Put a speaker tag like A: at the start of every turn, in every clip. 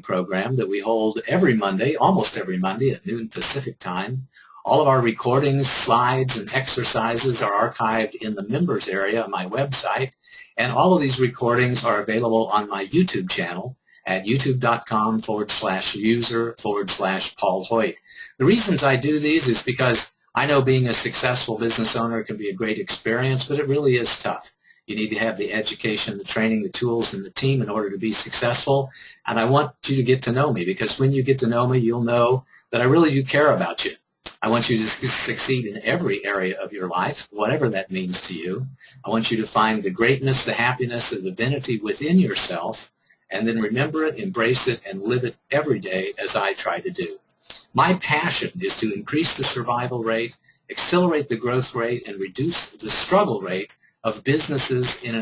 A: program that we hold every Monday, almost every Monday at noon Pacific time. All of our recordings, slides, and exercises are archived in the members area on my website, and all of these recordings are available on my YouTube channel at youtube.com/user/Paul Hoyt. The reasons I do these is because I know being a successful business owner can be a great experience, but it really is tough. You need to have the education, the training, the tools, and the team in order to be successful. And I want you to get to know me, because when you get to know me, you'll know that I really do care about you. I want you to succeed in every area of your life, whatever that means to you. I want you to find the greatness, the happiness, the divinity within yourself, and then remember it, embrace it, and live it every day as I try to do. My passion is to increase the survival rate, accelerate the growth rate, and reduce the struggle rate of businesses in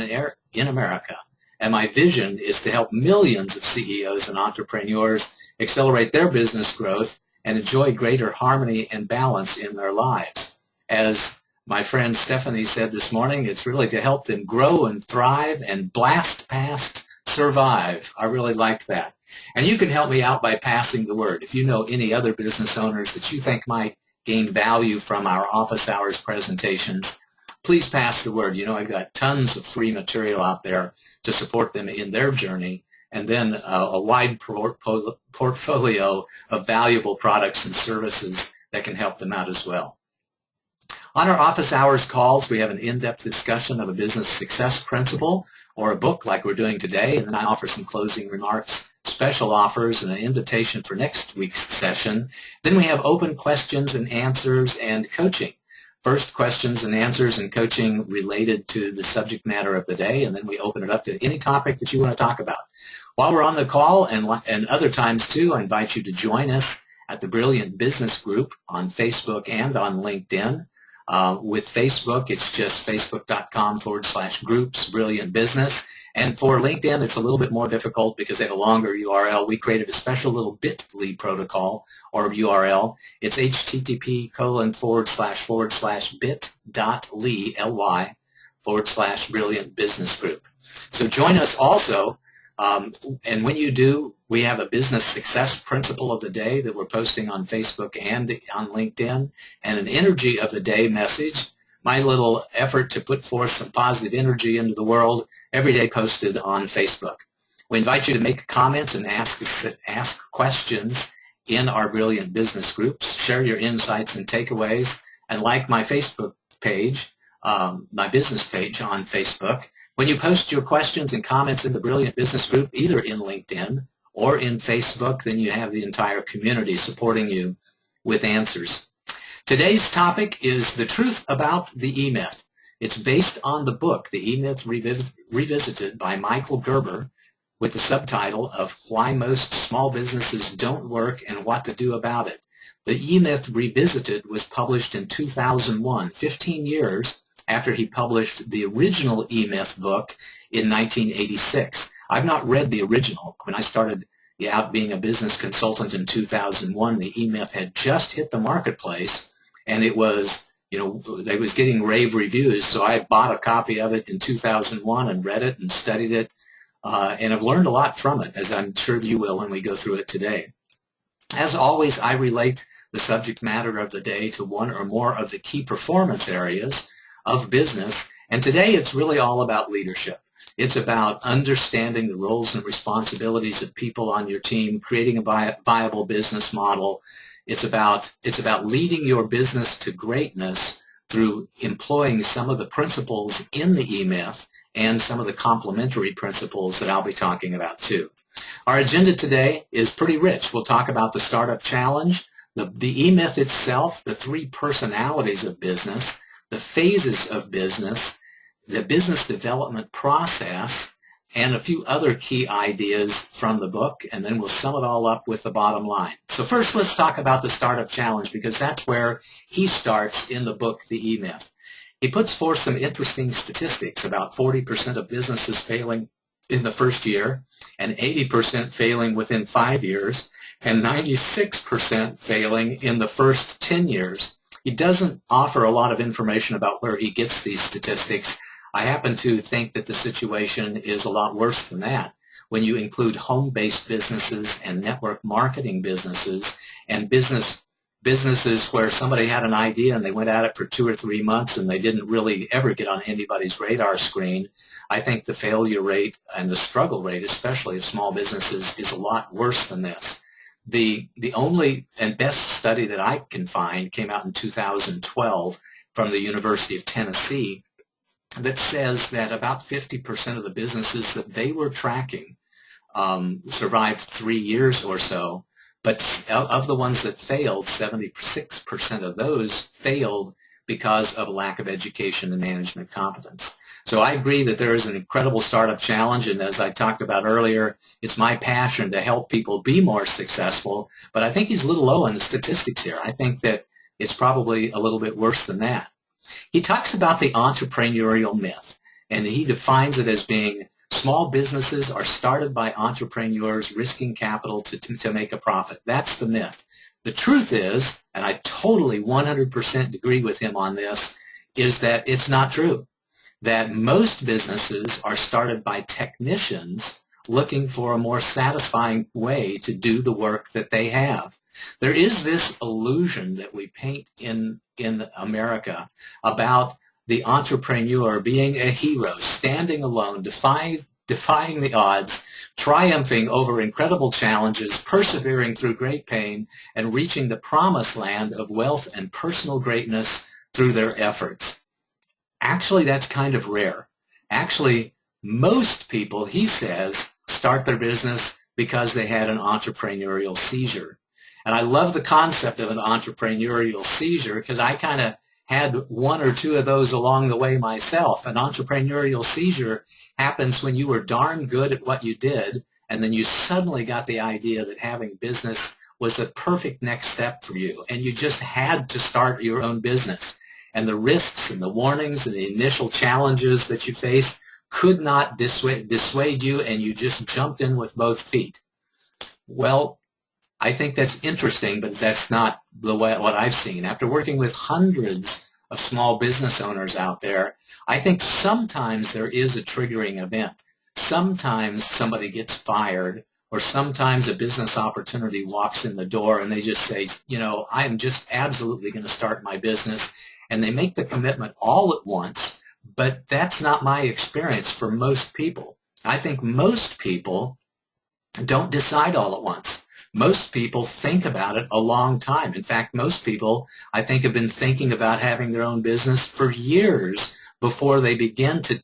A: America. And my vision is to help millions of CEOs and entrepreneurs accelerate their business growth and enjoy greater harmony and balance in their lives. As my friend Stephanie said this morning, it's really to help them grow and thrive and blast past survive. I really liked that. And you can help me out by passing the word. If you know any other business owners that you think might gain value from our office hours presentations, please pass the word. You know, I've got tons of free material out there to support them in their journey, and then a wide portfolio of valuable products and services that can help them out as well. On our office hours calls, we have an in-depth discussion of a business success principle or a book like we're doing today, and then I offer some closing remarks, special offers, and an invitation for next week's session. Then we have open questions and answers and coaching. First, questions and answers and coaching related to the subject matter of the day, and then we open it up to any topic that you want to talk about. While we're on the call, and other times too, I invite you to join us at the Brilliant Business Group on Facebook and on LinkedIn. With Facebook, it's just facebook.com/groups Brilliant Business. And for LinkedIn, it's a little bit more difficult because they have a longer URL. We created a special little bit.ly protocol or URL. It's http://bit.ly/Brilliant Business Group. So join us also. And when you do, we have a business success principle of the day that we're posting on Facebook and on LinkedIn, and an energy of the day message, my little effort to put forth some positive energy into the world, every day posted on Facebook. We invite you to make comments and ask questions in our Brilliant Business Groups, share your insights and takeaways, and like my Facebook page, my business page on Facebook. When you post your questions and comments in the Brilliant Business Group, either in LinkedIn or in Facebook, then you have the entire community supporting you with answers. Today's topic is the truth about the E-Myth. It's based on the book, The E-Myth Revisited by Michael Gerber, with the subtitle of Why Most Small Businesses Don't Work and What to Do About It. The E-Myth Revisited was published in 2001, 15 years after he published the original E-Myth book in 1986. I've not read the original. When I started out being a business consultant in 2001, the E-Myth had just hit the marketplace, and it was, it was getting rave reviews, so I bought a copy of it in 2001 and read it and studied it, and I've learned a lot from it, as I'm sure you will when we go through it today. As always, I relate the subject matter of the day to one or more of the key performance areas of business, and today it's really all about leadership. It's about understanding the roles and responsibilities of people on your team, creating a viable business model. It's about leading your business to greatness through employing some of the principles in the E-Myth and some of the complementary principles that I'll be talking about too. Our agenda today is pretty rich. We'll talk about the Startup Challenge, the E-Myth itself, the 3 personalities of business, the phases of business, the business development process, and a few other key ideas from the book, and then we'll sum it all up with the bottom line. So first, let's talk about the Startup Challenge, because that's where he starts in the book, The E-Myth. He puts forth some interesting statistics about 40% of businesses failing in the first year, and 80% failing within 5 years, and 96% failing in the first 10 years. He doesn't offer a lot of information about where he gets these statistics. I happen to think that the situation is a lot worse than that. when you include home-based businesses and network marketing businesses and businesses where somebody had an idea and they went at it for 2 or 3 months and they didn't really ever get on anybody's radar screen, I think the failure rate and the struggle rate, especially of small businesses, is a lot worse than this. The only and best study that I can find came out in 2012 from the University of Tennessee that says that about 50% of the businesses that they were tracking survived 3 years or so, but of the ones that failed, 76% of those failed because of a lack of education and management competence. So I agree that there is an incredible startup challenge, and as I talked about earlier, it's my passion to help people be more successful, but I think he's a little low on the statistics here. I think that it's probably a little bit worse than that. He talks about the entrepreneurial myth, and he defines it as being small businesses are started by entrepreneurs risking capital to make a profit. That's the myth. The truth is, and I totally 100% agree with him on this, is that it's not true. That most businesses are started by technicians looking for a more satisfying way to do the work that they have. There is this illusion that we paint in America about the entrepreneur being a hero, standing alone, defying the odds, triumphing over incredible challenges, persevering through great pain, and reaching the promised land of wealth and personal greatness through their efforts. Actually, that's kind of rare. Actually, most people, he says, start their business because they had an entrepreneurial seizure. And I love the concept of an entrepreneurial seizure because I kind of had 1 or 2 of those along the way myself. An entrepreneurial seizure happens when you were darn good at what you did, and then you suddenly got the idea that having business was a perfect next step for you, and you just had to start your own business. And the risks and the warnings and the initial challenges that you faced could not dissuade you, and you just jumped in with both feet. Well, I think that's interesting, but that's not what I've seen. After working with hundreds of small business owners out there, I think sometimes there is a triggering event. Sometimes somebody gets fired, or sometimes a business opportunity walks in the door and they just say, you know, I'm just absolutely going to start my business. And they make the commitment all at once, but that's not my experience for most people. I think most people don't decide all at once. Most people think about it a long time. In fact, most people, I think, have been thinking about having their own business for years before they begin to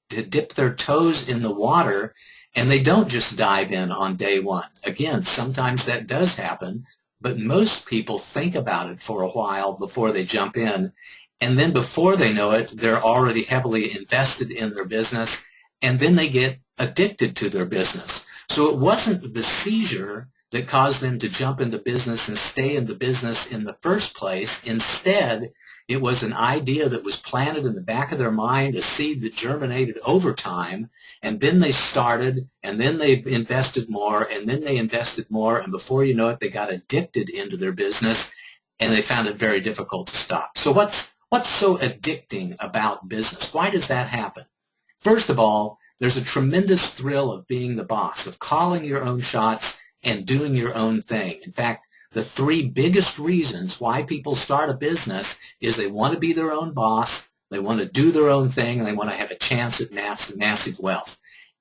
A: dip their toes in the water, and they don't just dive in on day one. Again, sometimes that does happen, but most people think about it for a while before they jump in, and then before they know it, they're already heavily invested in their business, and then they get addicted to their business. So it wasn't the seizure that caused them to jump into business and stay in the business in the first place. Instead, it was an idea that was planted in the back of their mind, a seed that germinated over time, and then they started, and then they invested more, and then they invested more, and before you know it, they got addicted into their business, and they found it very difficult to stop. So what's so addicting about business? Why does that happen? First of all, there's a tremendous thrill of being the boss, of calling your own shots and doing your own thing. In fact, the 3 biggest reasons why people start a business is they want to be their own boss, they want to do their own thing, and they want to have a chance at massive wealth.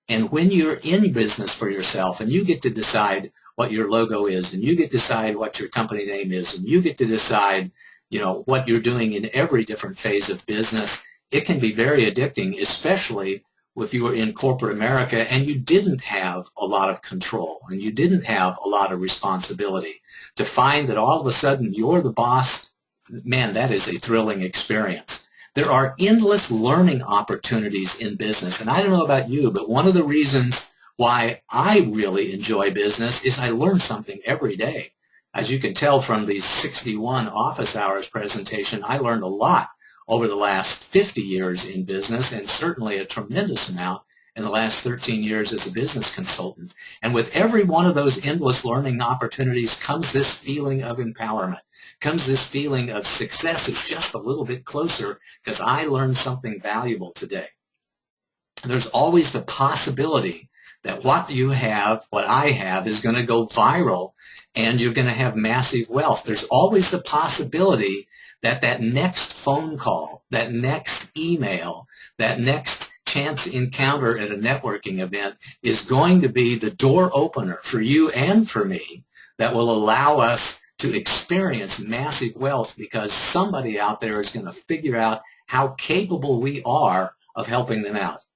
A: And when you're in business for yourself and you get to decide what your logo is, and you get to decide what your company name is, and you get to decide, you know, what you're doing in every different phase of business, it can be very addicting, especially if you were in corporate America and you didn't have a lot of control and you didn't have a lot of responsibility. To find that all of a sudden you're the boss, man, that is a thrilling experience. There are endless learning opportunities in business, and I don't know about you, but one of the reasons why I really enjoy business is I learn something every day. As you can tell from the 61 office hours presentation, I learned a lot over the last 50 years in business, and certainly a tremendous amount in the last 13 years as a business consultant. And with every one of those endless learning opportunities comes this feeling of empowerment, comes this feeling of success is just a little bit closer because I learned something valuable today. There's always the possibility that what you have, what I have, is going to go viral and you're going to have massive wealth. There's always the possibility that that next phone call, that next email, that next chance encounter at a networking event is going to be the door opener for you and for me that will allow us to experience massive wealth, because somebody out there is going to figure out how capable we are of helping them out.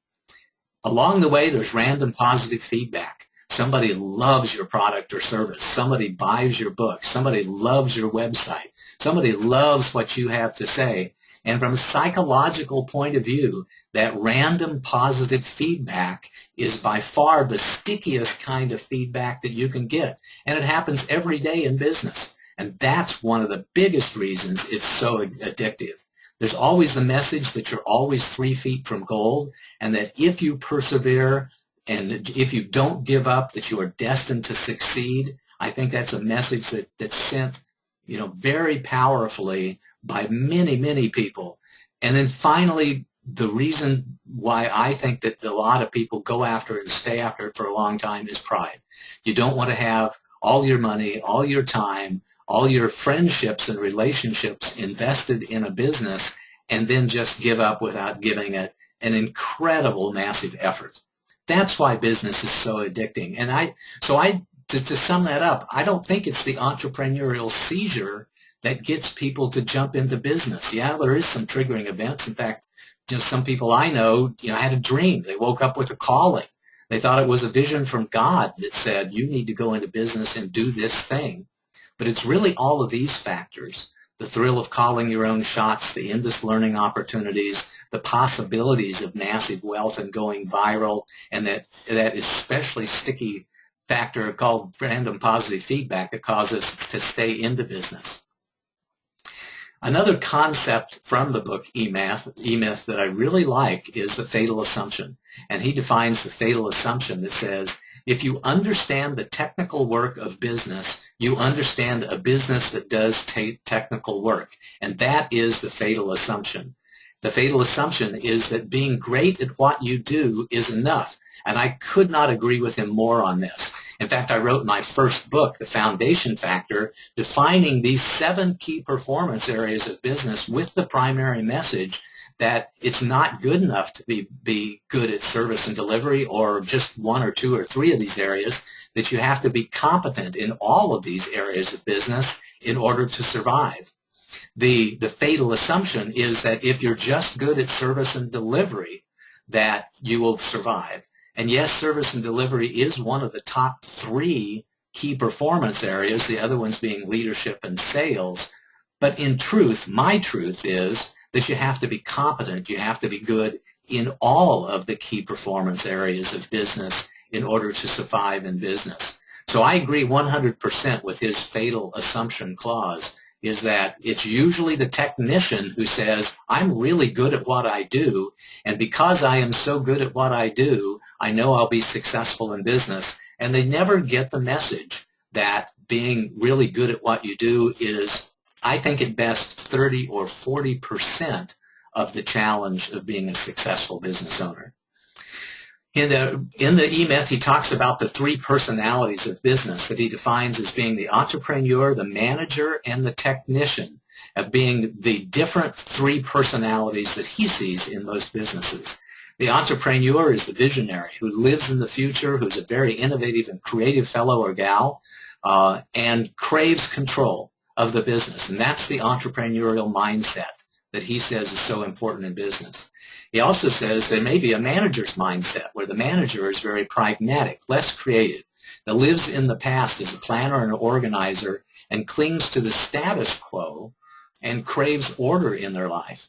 A: Along the way, there's random positive feedback. Somebody loves your product or service. Somebody buys your book. Somebody loves your website. Somebody loves what you have to say. And from a psychological point of view, that random positive feedback is by far the stickiest kind of feedback that you can get. And it happens every day in business. And that's one of the biggest reasons it's so addictive. There's always the message that you're always 3 feet from gold, and that if you persevere and if you don't give up, that you are destined to succeed. I think that's a message that's sent, very powerfully by many, many people. And then finally, the reason why I think that a lot of people go after it and stay after it for a long time is pride. You don't want to have all your money, all your time, all your friendships and relationships invested in a business and then just give up without giving it an incredible, massive effort. That's why business is so addicting. And to sum that up, I don't think it's the entrepreneurial seizure that gets people to jump into business. Yeah, there is some triggering events. In fact, some people I know, had a dream. They woke up with a calling. They thought it was a vision from God that said, you need to go into business and do this thing. But it's really all of these factors: the thrill of calling your own shots, the endless learning opportunities, the possibilities of massive wealth and going viral, and that especially sticky factor called random positive feedback that causes us to stay into business. Another concept from the book E-Myth that I really like is the fatal assumption. And he defines the fatal assumption that says, if you understand the technical work of business, you understand a business that does technical work. And that is the fatal assumption. The fatal assumption is that being great at what you do is enough. And I could not agree with him more on this. In fact, I wrote my first book, The Foundation Factor, defining these 7 key performance areas of business with the primary message that it's not good enough to be good at service and delivery or just 1 or 2 or 3 of these areas, that you have to be competent in all of these areas of business in order to survive. The fatal assumption is that if you're just good at service and delivery, that you will survive. And yes, service and delivery is one of the top 3 key performance areas, the other ones being leadership and sales. But in truth, my truth is that you have to be competent, you have to be good in all of the key performance areas of business in order to survive in business. So I agree 100% with his fatal assumption clause, is that it's usually the technician who says, I'm really good at what I do, and because I am so good at what I do, I know I'll be successful in business. And they never get the message that being really good at what you do is, I think at best, 30 or 40% of the challenge of being a successful business owner. In the E-Myth, he talks about the 3 personalities of business that he defines as being the entrepreneur, the manager, and the technician, of being the different 3 personalities that he sees in most businesses. The entrepreneur is the visionary who lives in the future, who's a very innovative and creative fellow or gal, and craves control of the business. And that's the entrepreneurial mindset that he says is so important in business. He also says there may be a manager's mindset, where the manager is very pragmatic, less creative, that lives in the past as a planner and an organizer and clings to the status quo and craves order in their life.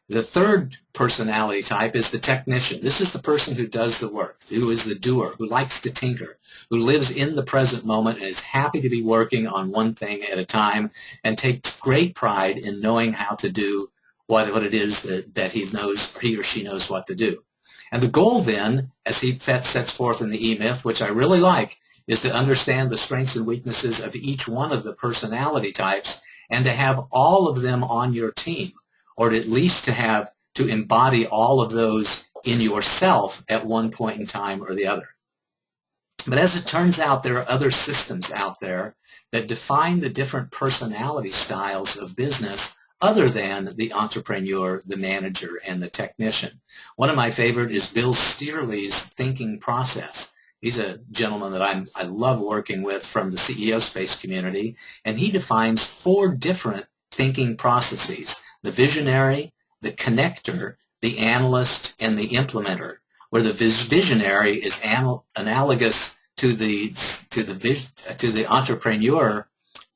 A: The third personality type is the technician. This is the person who does the work, who is the doer, who likes to tinker, who lives in the present moment and is happy to be working on one thing at a time and takes great pride in knowing how to do what it is that he or she knows what to do. And the goal then, as he sets forth in the E-Myth, which I really like, is to understand the strengths and weaknesses of each one of the personality types and to have all of them on your team, or at least to embody all of those in yourself at one point in time or the other. But as it turns out, there are other systems out there that define the different personality styles of business other than the entrepreneur, the manager, and the technician. One of my favorite is Bill Steerley's thinking process. He's a gentleman that I love working with from the CEO space community, and he defines 4 different thinking processes: the visionary, the connector, the analyst, and the implementer, where the visionary is analogous to the entrepreneur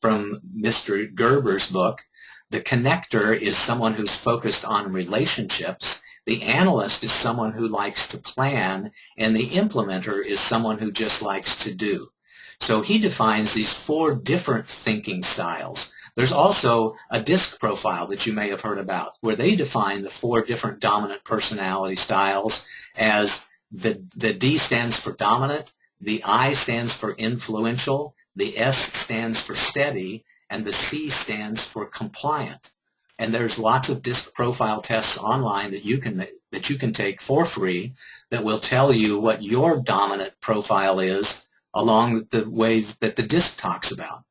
A: from Mr. Gerber's book. The connector is someone who's focused on relationships. The analyst is someone who likes to plan, and the implementer is someone who just likes to do. So he defines these 4 different thinking styles. There's also a DISC profile that you may have heard about, where they define the 4 different dominant personality styles as the D stands for dominant, the I stands for influential, the S stands for steady, and the C stands for compliant. And there's lots of DISC profile tests online that you can take for free that will tell you what your dominant profile is along the way that the DISC talks about.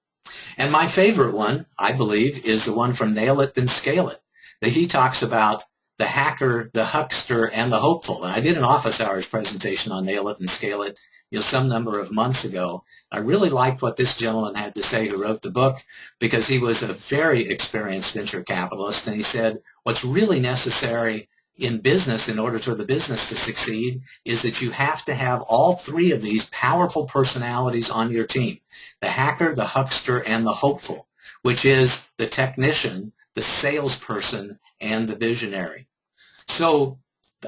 A: And my favorite one, I believe, is the one from Nail It, Then Scale It. That he talks about the hacker, the huckster, and the hopeful. And I did an office hours presentation on Nail It and Scale It, some number of months ago. I really liked what this gentleman had to say who wrote the book, because he was a very experienced venture capitalist, and he said what's really necessary in business in order for the business to succeed is that you have to have all 3 of these powerful personalities on your team: the hacker, the huckster, and the hopeful, which is the technician, the salesperson, and the visionary. So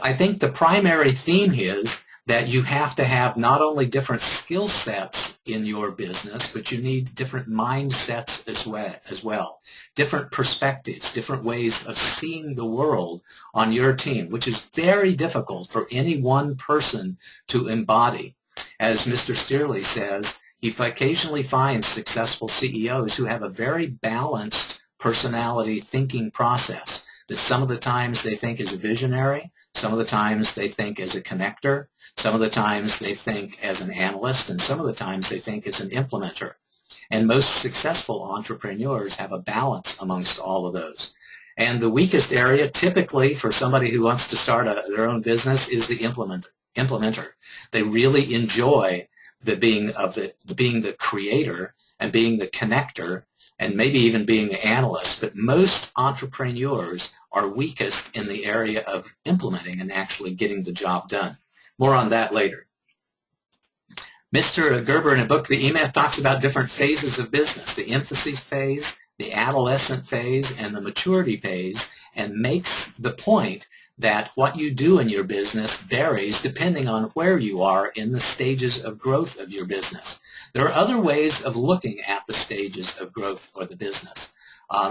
A: I think the primary theme is that you have to have not only different skill sets in your business, but you need different mindsets as well, different perspectives, different ways of seeing the world on your team, which is very difficult for any one person to embody. As Mr. Steerley says, he occasionally finds successful CEOs who have a very balanced personality thinking process, that some of the times they think as a visionary, some of the times they think as a connector, some of the times they think as an analyst, and some of the times they think as an implementer. And most successful entrepreneurs have a balance amongst all of those. And the weakest area typically for somebody who wants to start their own business is the implementer. They really enjoy being the creator and being the connector and maybe even being the analyst. But most entrepreneurs are weakest in the area of implementing and actually getting the job done. More on that later. Mr. Gerber, in a book, The E-Myth, talks about different phases of business: the infancy phase, the adolescent phase, and the maturity phase, and makes the point that what you do in your business varies depending on where you are in the stages of growth of your business. There are other ways of looking at the stages of growth of the business.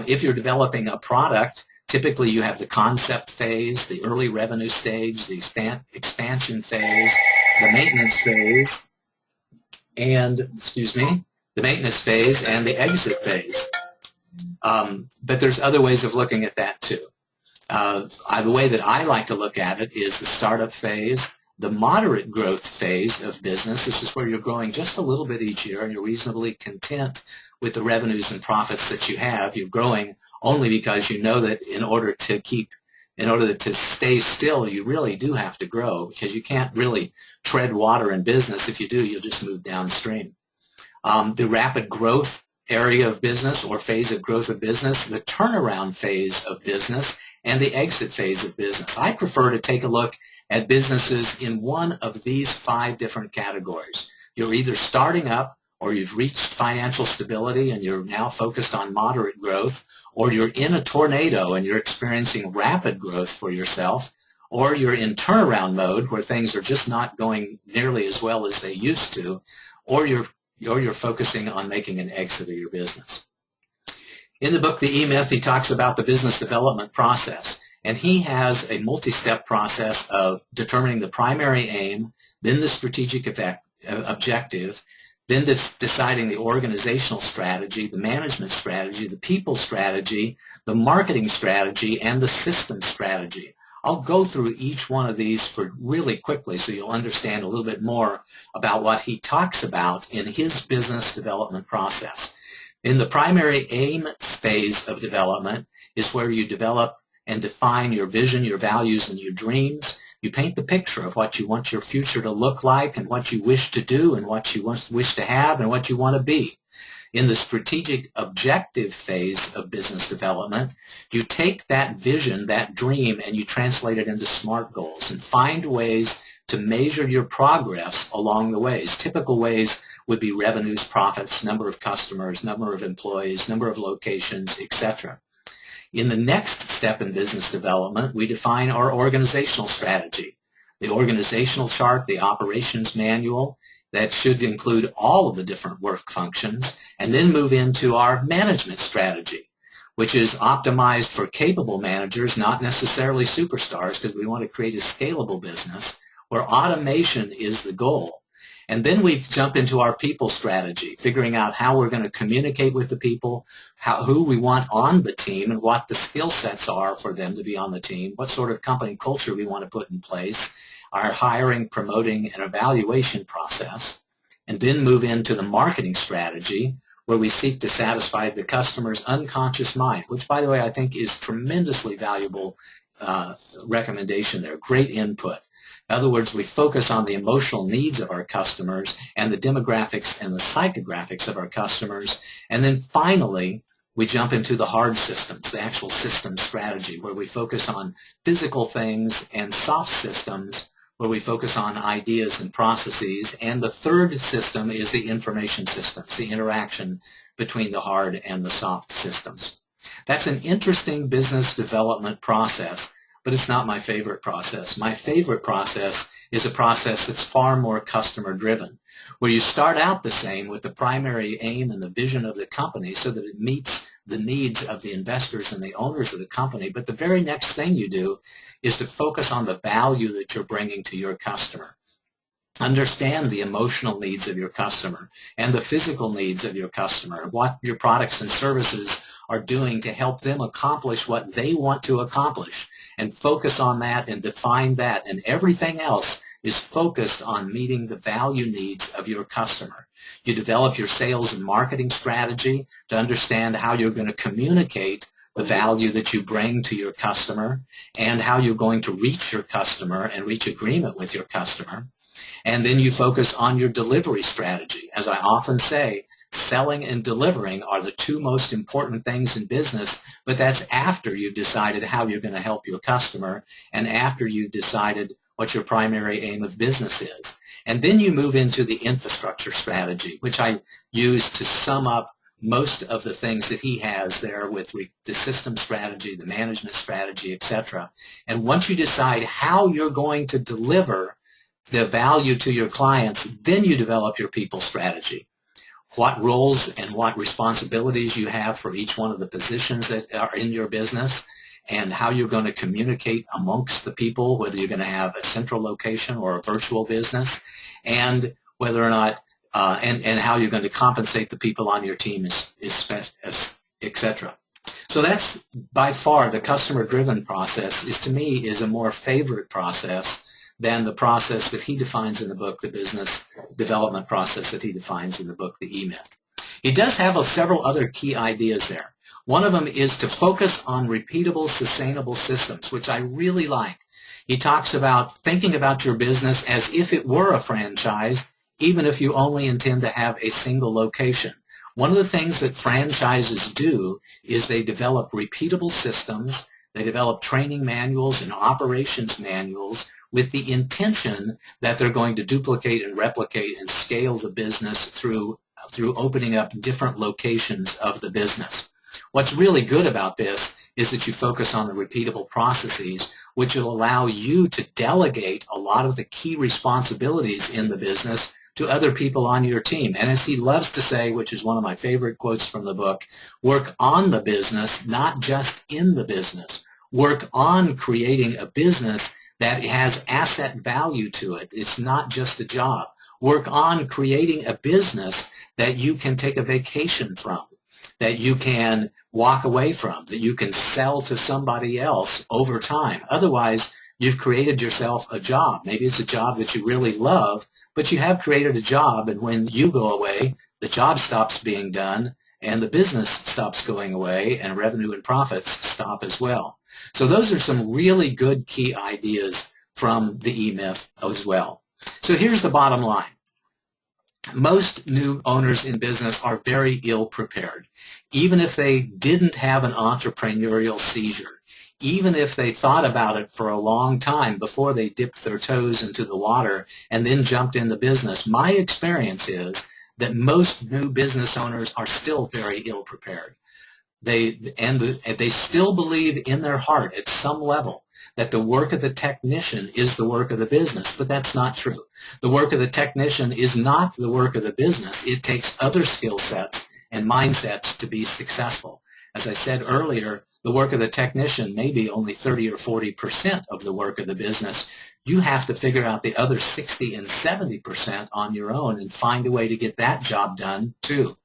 A: If you're developing a product, typically you have the concept phase, the early revenue stage, the expansion phase, the maintenance phase, and, the maintenance phase and the exit phase. But there's other ways of looking at that too. The way that I like to look at it is the startup phase, the moderate growth phase of business. This is where you're growing just a little bit each year and you're reasonably content with the revenues and profits that you have. You're growing only because you know that in order to stay still, you really do have to grow, because you can't really tread water in business. If you do, you'll just move downstream. The rapid growth area of business or phase of growth of business, the turnaround phase of business, and the exit phase of business. I prefer to take a look at businesses in one of these 5 different categories. You're either starting up, or you've reached financial stability and you're now focused on moderate growth, or you're in a tornado and you're experiencing rapid growth for yourself, or you're in turnaround mode where things are just not going nearly as well as they used to, or you're focusing on making an exit of your business. In the book, The E-Myth, he talks about the business development process, and he has a multi-step process of determining the primary aim, then the strategic objective, then deciding the organizational strategy, the management strategy, the people strategy, the marketing strategy, and the system strategy. I'll go through each one of these for really quickly so you'll understand a little bit more about what he talks about in his business development process. In the primary aim phase of development is where you develop and define your vision, your values, and your dreams. You paint the picture of what you want your future to look like and what you wish to do and what you wish to have and what you want to be. In the strategic objective phase of business development, you take that vision, that dream, and you translate it into SMART goals and find ways to measure your progress along the ways. Typical ways would be revenues, profits, number of customers, number of employees, number of locations, etc. In the next step in business development, we define our organizational strategy, the organizational chart, the operations manual, that should include all of the different work functions, and then move into our management strategy, which is optimized for capable managers, not necessarily superstars, because we want to create a scalable business where automation is the goal. And then we jump into our people strategy, figuring out how we're going to communicate with the people, who we want on the team, and what the skill sets are for them to be on the team, what sort of company culture we want to put in place, our hiring, promoting, and evaluation process, and then move into the marketing strategy, where we seek to satisfy the customer's unconscious mind, which, by the way, I think is tremendously valuable recommendation there, great input. In other words, we focus on the emotional needs of our customers and the demographics and the psychographics of our customers, and then finally, we jump into the hard systems, the actual system strategy, where we focus on physical things, and soft systems, where we focus on ideas and processes. And the third system is the information systems, the interaction between the hard and the soft systems. That's an interesting business development process, but it's not my favorite process. My favorite process is a process that's far more customer-driven, where you start out the same with the primary aim and the vision of the company so that it meets the needs of the investors and the owners of the company. But the very next thing you do is to focus on the value that you're bringing to your customer. Understand the emotional needs of your customer and the physical needs of your customer, what your products and services are doing to help them accomplish what they want to accomplish, and focus on that and define that, and everything else is focused on meeting the value needs of your customer. You develop your sales and marketing strategy to understand how you're going to communicate the value that you bring to your customer and how you're going to reach your customer and reach agreement with your customer. And then you focus on your delivery strategy. As I often say, selling and delivering are the two most important things in business, but that's after you've decided how you're going to help your customer and after you've decided what your primary aim of business is. And then you move into the infrastructure strategy, which I use to sum up most of the things that he has there with the system strategy, the management strategy, etc. And once you decide how you're going to deliver the value to your clients, then you develop your people strategy. What roles and what responsibilities you have for each one of the positions that are in your business, and how you're going to communicate amongst the people, whether you're going to have a central location or a virtual business, and whether or not, and how you're going to compensate the people on your team, etc. So that's by far the customer-driven process to me is a more favorite process than the process that he defines in the book, the business development process that he defines in the book, the E-Myth. He does have several other key ideas there. One of them is to focus on repeatable, sustainable systems, which I really like. He talks about thinking about your business as if it were a franchise, even if you only intend to have a single location. One of the things that franchises do is they develop repeatable systems, they develop training manuals and operations manuals with the intention that they're going to duplicate and replicate and scale the business through opening up different locations of the business. What's really good about this is that you focus on the repeatable processes, which will allow you to delegate a lot of the key responsibilities in the business to other people on your team. And as he loves to say, which is one of my favorite quotes from the book, work on the business, not just in the business. Work on creating a business that has asset value to it. It's not just a job. Work on creating a business that you can take a vacation from, that you can walk away from, that you can sell to somebody else over time. Otherwise, you've created yourself a job. Maybe it's a job that you really love, but you have created a job, and when you go away, the job stops being done, and the business stops going away, and revenue and profits stop as well. So those are some really good key ideas from the E-Myth as well. So here's the bottom line. Most new owners in business are very ill prepared. Even if they didn't have an entrepreneurial seizure, even if they thought about it for a long time before they dipped their toes into the water and then jumped in the business, my experience is that most new business owners are still very ill prepared. They still believe in their heart at some level that the work of the technician is the work of the business, but that's not true. The work of the technician is not the work of the business. It takes other skill sets and mindsets to be successful. As I said earlier, the work of the technician may be only 30 or 40% of the work of the business. You have to figure out the other 60 and 70% on your own and find a way to get that job done too.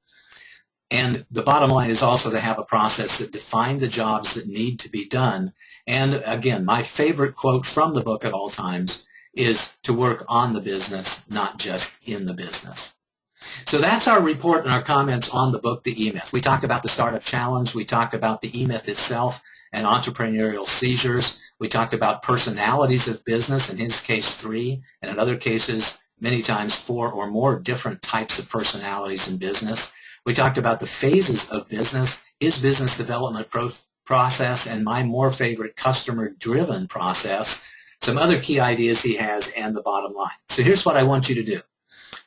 A: And the bottom line is also to have a process that defines the jobs that need to be done. And again, my favorite quote from the book at all times is to work on the business, not just in the business. So that's our report and our comments on the book, The E-Myth. We talked about the Startup Challenge. We talked about the E-Myth itself and entrepreneurial seizures. We talked about personalities of business, in his case 3, and in other cases many times 4 or more different types of personalities in business. We talked about the phases of business, his business development process, and my more favorite customer-driven process, some other key ideas he has, and the bottom line. So here's what I want you to do.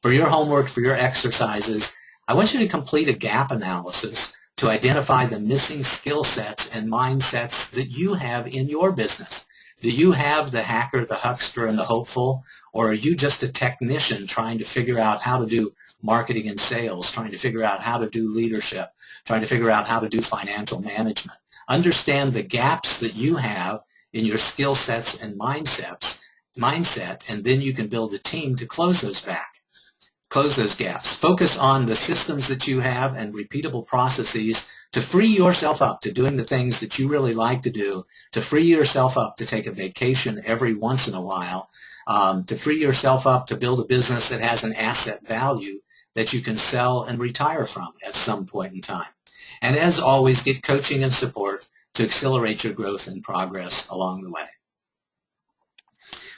A: For your homework, for your exercises, I want you to complete a gap analysis to identify the missing skill sets and mindsets that you have in your business. Do you have the hacker, the huckster, and the hopeful, or are you just a technician trying to figure out how to do marketing and sales, trying to figure out how to do leadership, trying to figure out how to do financial management? Understand the gaps that you have in your skill sets and mindset, and then you can build a team to close those gaps. Focus on the systems that you have and repeatable processes to free yourself up to doing the things that you really like to do, to free yourself up to take a vacation every once in a while, to free yourself up to build a business that has an asset value that you can sell and retire from at some point in time. And as always, get coaching and support to accelerate your growth and progress along the way.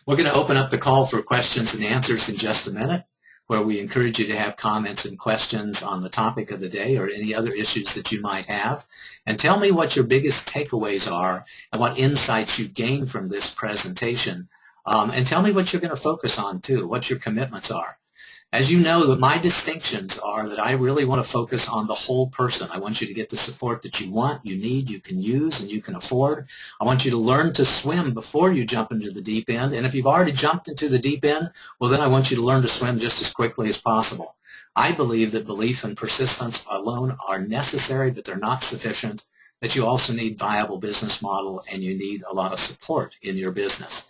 A: We're going to open up the call for questions and answers in just a minute, where we encourage you to have comments and questions on the topic of the day or any other issues that you might have. And tell me what your biggest takeaways are and what insights you gain from this presentation. And tell me what you're going to focus on too, what your commitments are. As you know, that my distinctions are that I really want to focus on the whole person. I want you to get the support that you want, you need, you can use, and you can afford. I want you to learn to swim before you jump into the deep end. And if you've already jumped into the deep end, well, then I want you to learn to swim just as quickly as possible. I believe that belief and persistence alone are necessary, but they're not sufficient, that you also need viable business model and you need a lot of support in your business.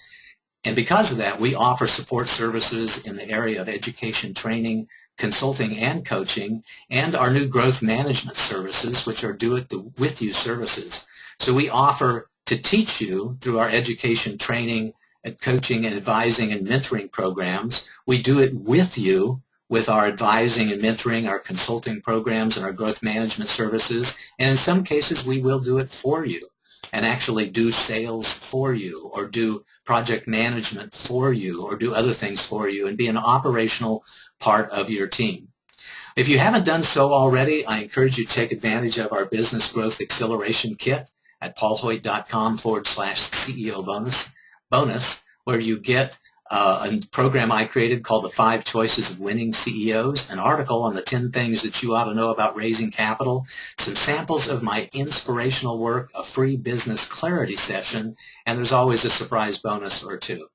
A: And because of that, we offer support services in the area of education, training, consulting, and coaching, and our new growth management services, which are do it with you services. So we offer to teach you through our education, training, and coaching, and advising and mentoring programs. We do it with you with our advising and mentoring, our consulting programs, and our growth management services. And in some cases, we will do it for you and actually do sales for you, or do project management for you, or do other things for you, and be an operational part of your team. If you haven't done so already, I encourage you to take advantage of our Business Growth Acceleration Kit at paulhoyt.com/CEO bonus, where you get a program I created called The 5 Choices of Winning CEOs, an article on the 10 things that you ought to know about raising capital, some samples of my inspirational work, a free business clarity session, and there's always a surprise bonus or two.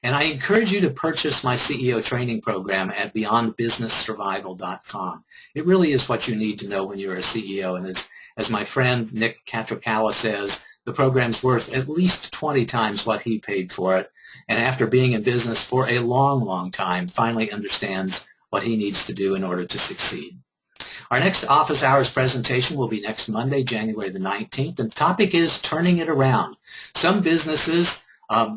A: And I encourage you to purchase my CEO training program at beyondbusinesssurvival.com. It really is what you need to know when you're a CEO, and as my friend Nick Catracala says, the program's worth at least 20 times what he paid for it, and after being in business for a long, long time, finally understands what he needs to do in order to succeed. Our next office hours presentation will be next Monday, January the 19th, and the topic is turning it around. Some businesses,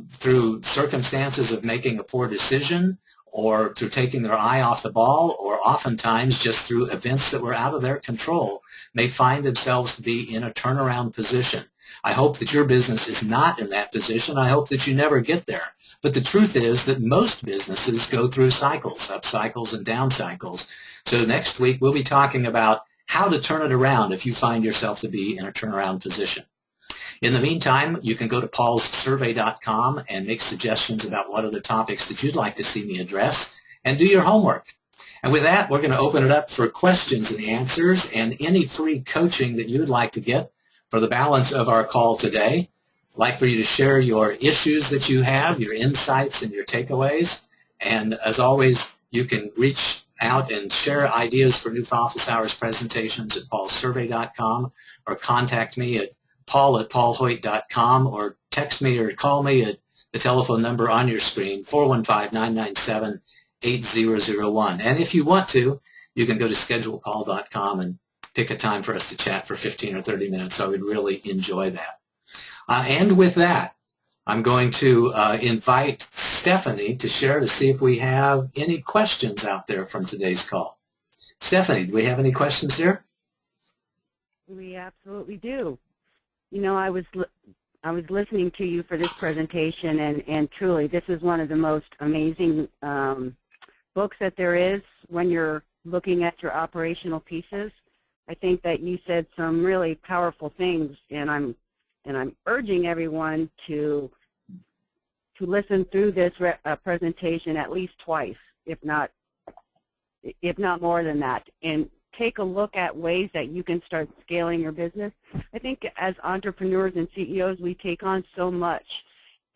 A: through circumstances of making a poor decision or through taking their eye off the ball, or oftentimes just through events that were out of their control, may find themselves to be in a turnaround position. I hope that your business is not in that position. I hope that you never get there. But the truth is that most businesses go through cycles, up cycles and down cycles. So next week we'll be talking about how to turn it around if you find yourself to be in a turnaround position. In the meantime, you can go to paulssurvey.com and make suggestions about what other topics that you'd like to see me address, and do your homework. And with that, we're going to open it up for questions and answers and any free coaching that you would like to get for the balance of our call today. I'd like for you to share your issues that you have, your insights and your takeaways. And as always, you can reach out and share ideas for new office hours presentations at paulssurvey.com, or contact me at paul@paulhoyt.com, or text me or call me at the telephone number on your screen, 415-997-8001. And if you want to, you can go to schedulepaul.com and pick a time for us to chat for 15 or 30 minutes. I would really enjoy that. And with that, I'm going to invite Stephanie to share to see if we have any questions out there from today's call. Stephanie, do we have any questions here?
B: We absolutely do. You know, I was listening to you for this presentation, and truly, this is one of the most amazing books that there is when you're looking at your operational pieces. I think that you said some really powerful things, and I'm urging everyone to listen through this presentation at least twice, if not more than that, and take a look at ways that you can start scaling your business. I think as entrepreneurs and CEOs, we take on so much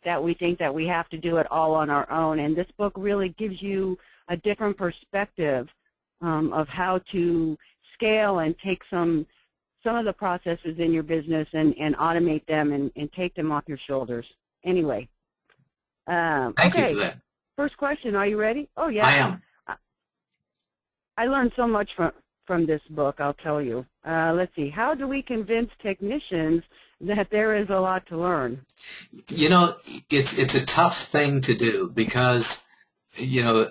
B: that we think that we have to do it all on our own, and this book really gives you a different perspective of how to scale and take some of the processes in your business and automate them and take them off your shoulders. Anyway.
A: Thank you for that.
B: First question, are you ready? Oh, yeah.
A: I am.
B: I learned so much from this book, I'll tell you. Let's see. How do we convince technicians that there is a lot to learn?
A: You know, it's a tough thing to do because, you know,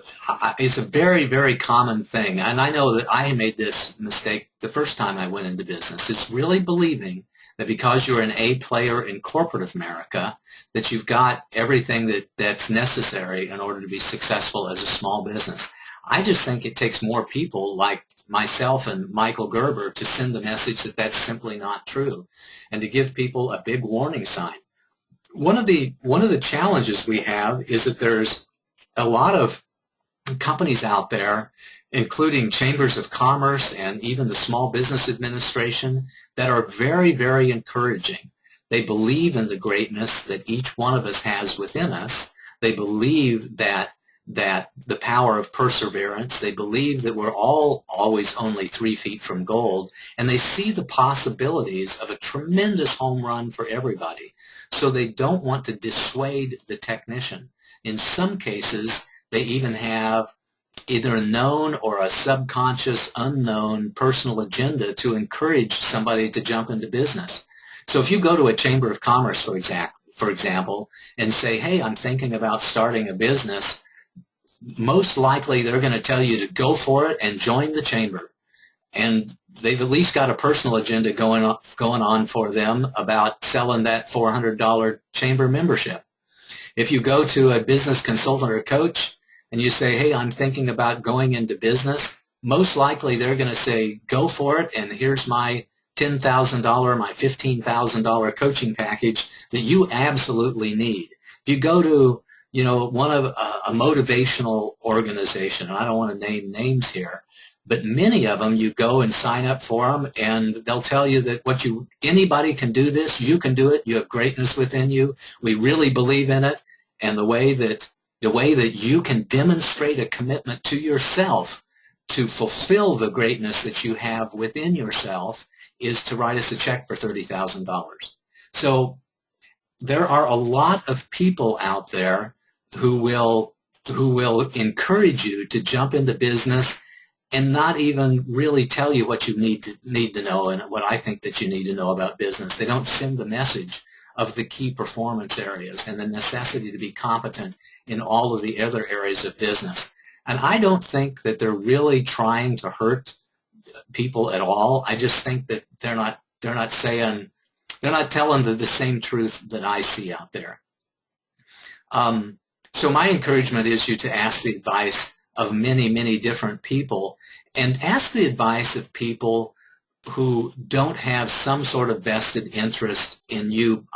A: it's a very, very common thing. And I know that I made this mistake the first time I went into business. It's really believing that because you're an A player in corporate America, that you've got everything that's necessary in order to be successful as a small business. I just think it takes more people like myself and Michael Gerber to send the message that that's simply not true, and to give people a big warning sign. One of the challenges we have is that there's a lot of companies out there, including chambers of commerce and even the Small Business Administration, that are very, very encouraging. They believe in the greatness that each one of us has within us. They believe that the power of perseverance. They believe that we're all always only 3 feet from gold, and they see the possibilities of a tremendous home run for everybody. So they don't want to dissuade the technician. In some cases, they even have either a known or a subconscious, unknown personal agenda to encourage somebody to jump into business. So if you go to a chamber of commerce, for example, and say, hey, I'm thinking about starting a business, most likely they're going to tell you to go for it and join the chamber. And they've at least got a personal agenda going on for them about selling that $400 chamber membership. If you go to a business consultant or coach and you say, hey, I'm thinking about going into business, most likely they're going to say, go for it, and here's my $10,000, my $15,000 coaching package that you absolutely need. If you go to, you know, one of a motivational organization, and I don't want to name names here, but many of them, you go and sign up for them, and they'll tell you that anybody can do this, you can do it, you have greatness within you, we really believe in it, and the way that you can demonstrate a commitment to yourself to fulfill the greatness that you have within yourself is to write us a check for $30,000. So there are a lot of people out there who will encourage you to jump into business and not even really tell you what you need to know and what I think that you need to know about business. They don't send the message of the key performance areas and the necessity to be competent in all of the other areas of business. And I don't think that they're really trying to hurt people at all. I just think that they're not telling the same truth that I see out there. So my encouragement is you to ask the advice of many, many different people, and ask the advice of people who don't have some sort of vested interest in you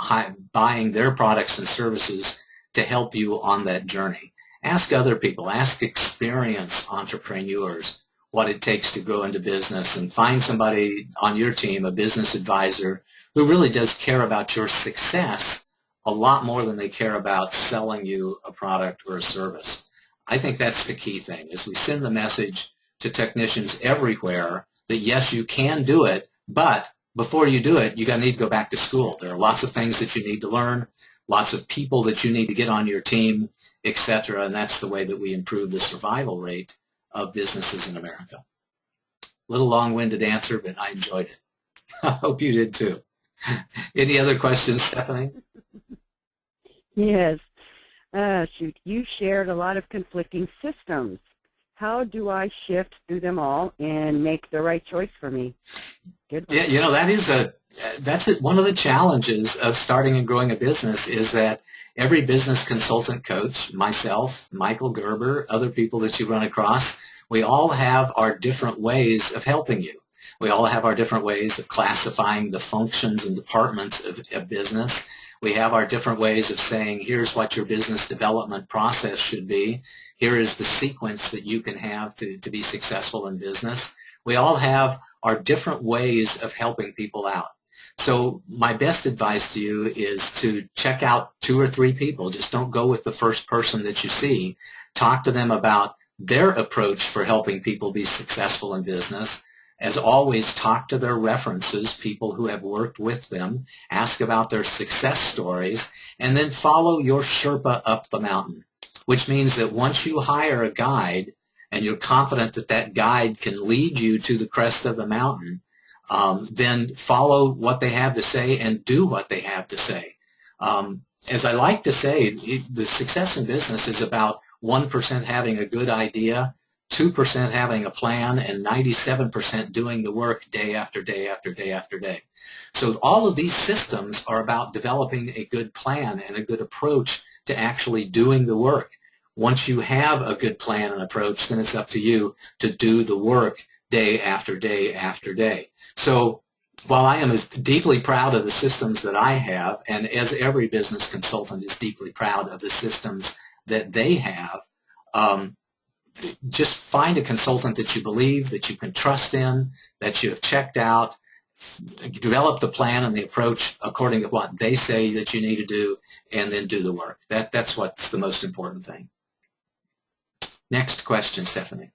A: buying their products and services to help you on that journey. Ask other people, ask experienced entrepreneurs what it takes to go into business, and find somebody on your team, a business advisor, who really does care about your success a lot more than they care about selling you a product or a service. I think that's the key thing, is we send the message to technicians everywhere that yes, you can do it, but before you do it, you need to go back to school. There are lots of things that you need to learn, lots of people that you need to get on your team, etc., and that's the way that we improve the survival rate of businesses in America. A little long-winded answer, but I enjoyed it. I hope you did too. Any other questions, Stephanie?
B: Yes. Shoot, you shared a lot of conflicting systems. How do I shift through them all and make the right choice for me? Good.
A: Yeah, you know, that's one of the challenges of starting and growing a business, is that every business consultant coach, myself, Michael Gerber, other people that you run across, we all have our different ways of helping you. We all have our different ways of classifying the functions and departments of business. We have our different ways of saying, here's what your business development process should be. Here is the sequence that you can have to be successful in business. We all have our different ways of helping people out. So my best advice to you is to check out 2 or 3 people. Just don't go with the first person that you see. Talk to them about their approach for helping people be successful in business. As always, talk to their references, people who have worked with them. Ask about their success stories, and then follow your Sherpa up the mountain, which means that once you hire a guide and you're confident that that guide can lead you to the crest of the mountain, then follow what they have to say and do what they have to say. As I like to say, the success in business is about 1% having a good idea, 2% having a plan, and 97% doing the work day after day after day after day. So all of these systems are about developing a good plan and a good approach to actually doing the work. Once you have a good plan and approach, then it's up to you to do the work day after day after day. So while I am as deeply proud of the systems that I have, and as every business consultant is deeply proud of the systems that they have, just find a consultant that you believe, that you can trust in, that you have checked out, develop the plan and the approach according to what they say that you need to do, and then do the work. That's what's the most important thing. Next question, Stephanie.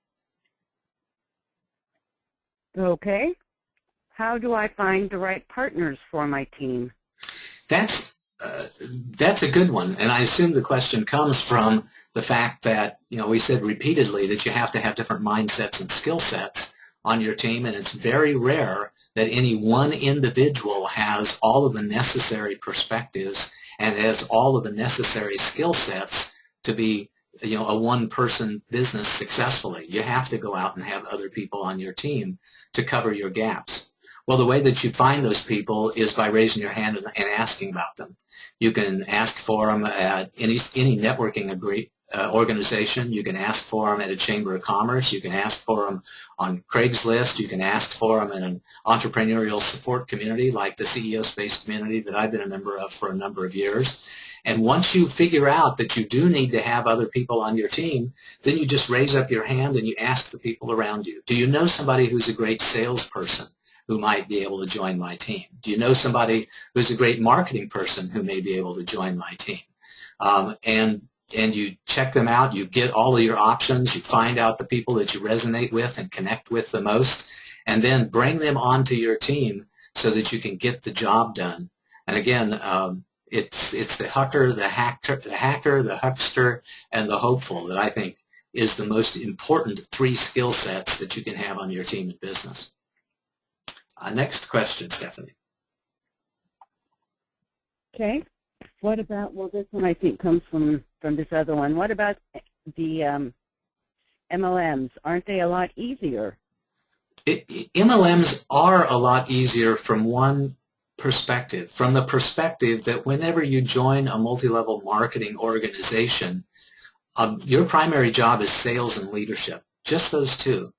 B: Okay. How do I find the right partners for my team?
A: That's a good one, and I assume the question comes from the fact that, you know, we said repeatedly that you have to have different mindsets and skill sets on your team, and it's very rare that any one individual has all of the necessary perspectives and has all of the necessary skill sets to be, you know, a one-person business successfully. You have to go out and have other people on your team to cover your gaps. Well, the way that you find those people is by raising your hand and asking about them. You can ask for them at any networking organization. You can ask for them at a chamber of commerce. You can ask for them on Craigslist. You can ask for them in an entrepreneurial support community like the CEO Space community that I've been a member of for a number of years. And once you figure out that you do need to have other people on your team, then you just raise up your hand and you ask the people around you, do you know somebody who's a great salesperson who might be able to join my team? Do you know somebody who's a great marketing person who may be able to join my team? And you check them out, you get all of your options, you find out the people that you resonate with and connect with the most, and then bring them onto your team so that you can get the job done. And again, it's the hacker, the huckster, and the hopeful that I think is the most important 3 skill sets that you can have on your team in business. Next question, Stephanie.
B: Okay. What about, well, this one I think comes from this other one. What about the MLMs? Aren't they a lot easier?
A: MLMs are a lot easier from one perspective, from the perspective that whenever you join a multi-level marketing organization, your primary job is sales and leadership, just those 2.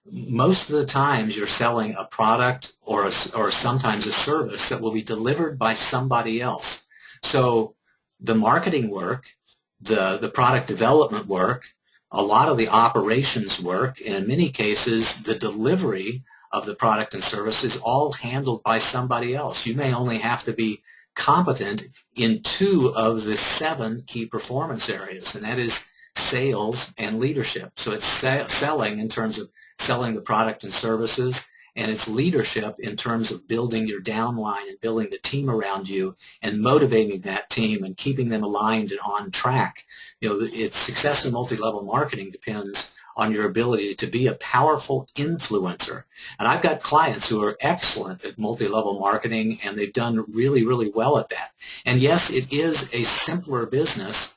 A: Most of the times you're selling a product or sometimes a service that will be delivered by somebody else. So the marketing work, the product development work, a lot of the operations work, and in many cases the delivery of the product and service is all handled by somebody else. You may only have to be competent in 2 of the 7 key performance areas, and that is sales and leadership. So it's selling in terms of selling the product and services, and it's leadership in terms of building your downline and building the team around you and motivating that team and keeping them aligned and on track. You know, its success in multi-level marketing depends on your ability to be a powerful influencer. And I've got clients who are excellent at multi-level marketing, and they've done really, really well at that. And yes, it is a simpler business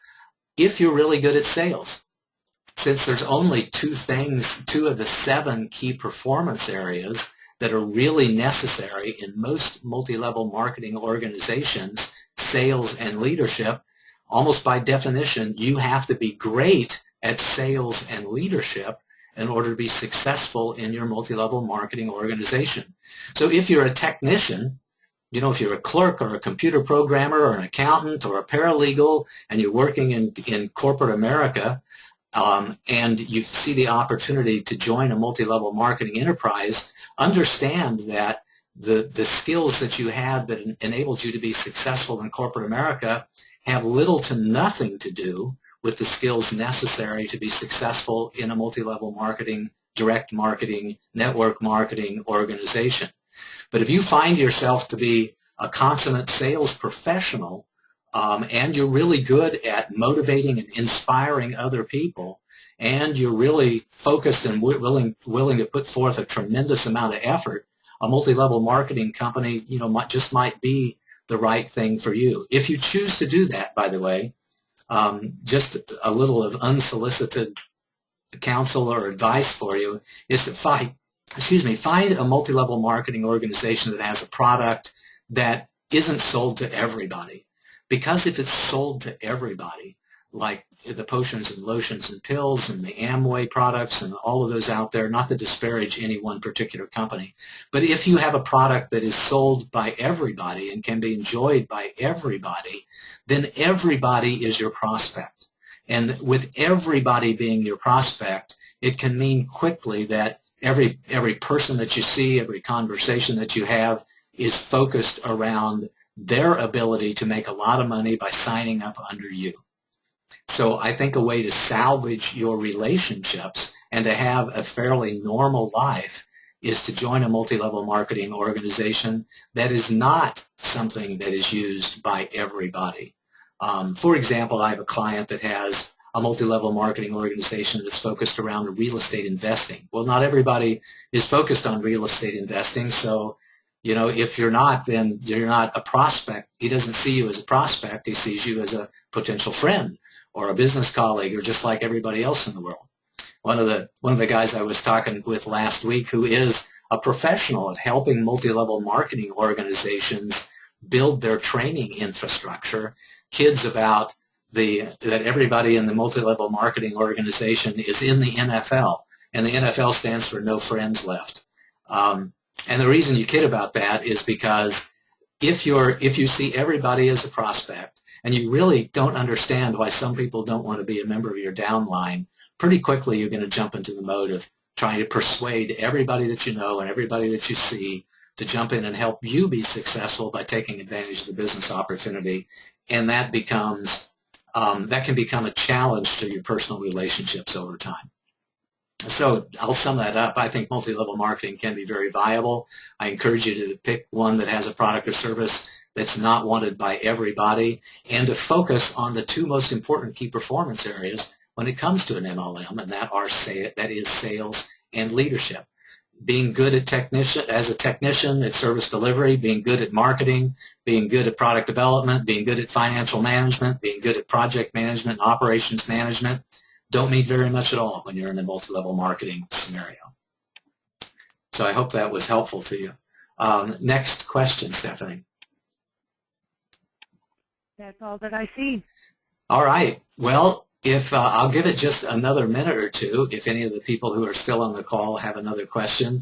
A: if you're really good at sales. Since there's only 2 of the 7 key performance areas that are really necessary in most multi-level marketing organizations, sales and leadership, almost by definition, you have to be great at sales and leadership in order to be successful in your multi-level marketing organization. So if you're a technician, you know, if you're a clerk or a computer programmer or an accountant or a paralegal and you're working in corporate America, and you see the opportunity to join a multi-level marketing enterprise, understand that the skills that you have that enabled you to be successful in corporate America have little to nothing to do with the skills necessary to be successful in a multi-level marketing, direct marketing, network marketing organization. But if you find yourself to be a consummate sales professional, and you're really good at motivating and inspiring other people, and you're really focused and willing to put forth a tremendous amount of effort, a multi-level marketing company, you know, might be the right thing for you. If you choose to do that, by the way, just a little of unsolicited counsel or advice for you is to find a multi-level marketing organization that has a product that isn't sold to everybody. Because if it's sold to everybody, like the potions and lotions and pills and the Amway products and all of those out there, not to disparage any one particular company, but if you have a product that is sold by everybody and can be enjoyed by everybody, then everybody is your prospect. And with everybody being your prospect, it can mean quickly that every person that you see, every conversation that you have is focused around their ability to make a lot of money by signing up under you. So I think a way to salvage your relationships and to have a fairly normal life is to join a multi-level marketing organization that is not something that is used by everybody. For example, I have a client that has a multi-level marketing organization that's focused around real estate investing. Well, not everybody is focused on real estate investing, so you know, if you're not, then you're not a prospect. He doesn't see you as a prospect. He sees you as a potential friend or a business colleague or just like everybody else in the world. One of the guys I was talking with last week who is a professional at helping multi-level marketing organizations build their training infrastructure, kids about that everybody in the multi-level marketing organization is in the NFL, and the NFL stands for No Friends Left. And the reason you kid about that is because if you see everybody as a prospect and you really don't understand why some people don't want to be a member of your downline, pretty quickly you're going to jump into the mode of trying to persuade everybody that you know and everybody that you see to jump in and help you be successful by taking advantage of the business opportunity. And that can become a challenge to your personal relationships over time. So I'll sum that up. I think multi-level marketing can be very viable. I encourage you to pick one that has a product or service that's not wanted by everybody and to focus on the 2 most important key performance areas, when it comes to an MLM, and that is sales and leadership. Being good as a technician at service delivery, being good at marketing, being good at product development, being good at financial management, being good at project management and operations management don't mean very much at all when you're in a multi-level marketing scenario. So I hope that was helpful to you. Next question, Stephanie.
B: That's all that I see.
A: All right. Well, if I'll give it just another minute or two. If any of the people who are still on the call have another question,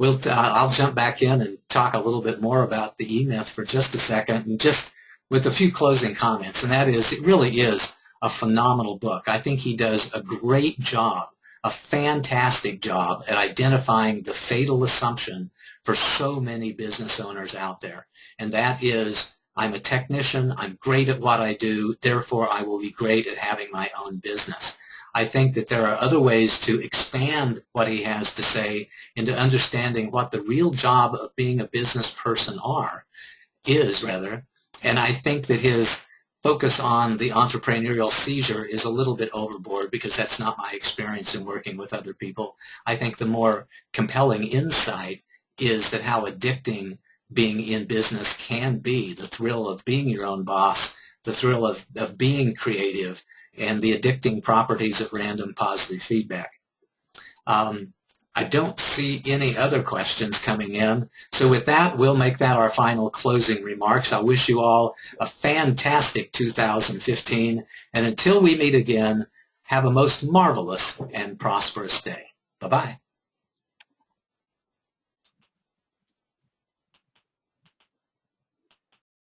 A: I'll jump back in and talk a little bit more about the E-Myth for just a second, and just with a few closing comments. And that is, it really is a phenomenal book. I think he does a great job, a fantastic job at identifying the fatal assumption for so many business owners out there. And that is, I'm a technician, I'm great at what I do, therefore I will be great at having my own business. I think that there are other ways to expand what he has to say into understanding what the real job of being a business person is. And I think that his focus on the entrepreneurial seizure is a little bit overboard, because that's not my experience in working with other people. I think the more compelling insight is that how addicting being in business can be, the thrill of being your own boss, the thrill of being creative, and the addicting properties of random positive feedback. I don't see any other questions coming in. So with that, we'll make that our final closing remarks. I wish you all a fantastic 2015. And until we meet again, have a most marvelous and prosperous day. Bye-bye.